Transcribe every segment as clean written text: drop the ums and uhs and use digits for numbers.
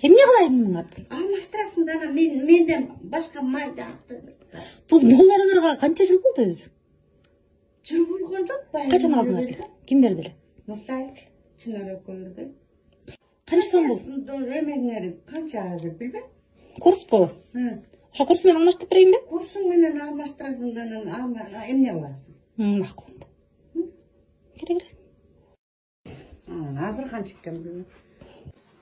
Эмне кылайын мунун артын? Алмаштырасың да, менден башка майда актыр. Бул долларыңарга канча жыл болду өзү? Жыл болгон жок, Качан алдыңар? Ким берди эле? Нуртай, Чынар экөөбүргө. Канча сом болду? Эмеңери канча азыр билбейм. Курспу? Ошо курс менен алмаштырып берейинби? Курсуң менен алмаштырасың да, эмне кыласың? Макул. Керек эле. Азыр канча экен билбейм.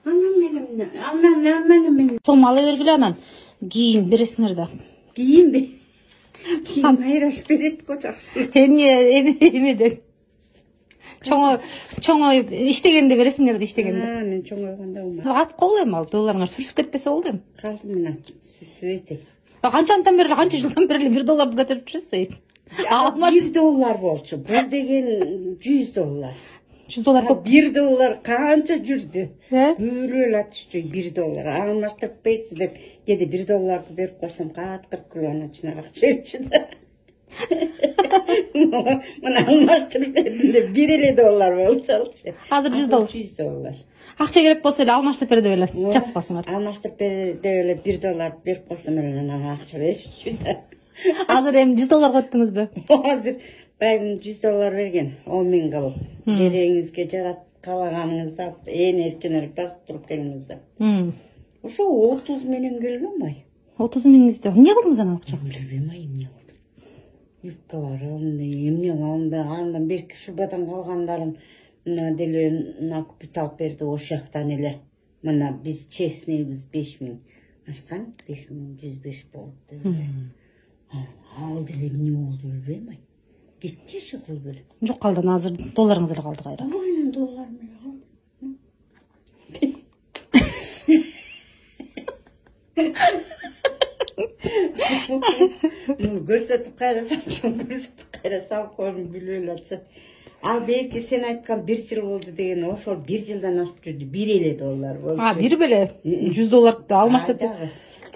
Анан Сом ала бергиле анан кийин бересиңер да. кийинби? Кийин майраш берет го жакшы. Эмеден. Чоңой иштегенде бересиңер да, иштегенде. Мен чоңойгондо болмайт. Атып кол эми ал долларыңар сүрүшүп кетпесе болду эми. Калды мен сүйтейт. Канчадан бери, канча жылдан бери $1 көтөрүп жүрөсүз? $1 болчу. Бул деген $100. $100 көп. $1 канча жүрдү? Өлө эле атышчу $1. Алмаштырып берчи деп, кээде $1 берип койсом, кат 40 килону Чынар акча берчү да. Мына алмаштырып бердим деп $1 болчу алчы. Азыр $100. $100. Акча керек болсо эле алмаштырып бер деп эле жатпасыңар. Алмаштырып бер деп эле $1 берип койсом эле анан акча беришчү да. Азыр эми $100 көттүңүзбү? Азыр байгым $100 берген, 10.000 кылып. Жереңизге жарат, каалаганыңызды алып, эркин басып туруп келиңиз да. Ошо 30 менен келген май. 30 миңизди. Эмне кылдыңыз анан акчаңызды? Билбейм эмне кылдым. Юбкаларым, эмне кылдым, андан берки шубадан калгандарын мына деле накупить алып берди ошол жактан эле. Мына биз честныйбыз 5.000. Ашкан 5.105 болду. Ал деле эмне болду билбейм ай. Кетчи кылып эле. Жок калды, азыр долларыңыз эле калды кайра. Менин долларым эле калды. Көрсөтүп кайра салып койдум билбей эле атышат. Ал берки сен айткан 1 жыл болду деген, ошол 1 жылдан ашып жүрдү, $1 болду. Бир беле $100 алмаштырып.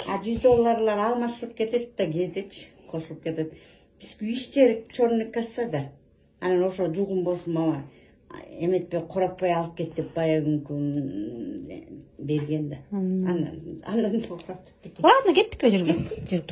$100 алмашып кетет да, кээдечи кошулуп кетет. Биз иш жери черный кассада. Анан ошо жугум болсун мама эметпей короппой алып кет деп баягы күн берген да. Андан токтоп кетти. Ладно, кеттик жүргүлө.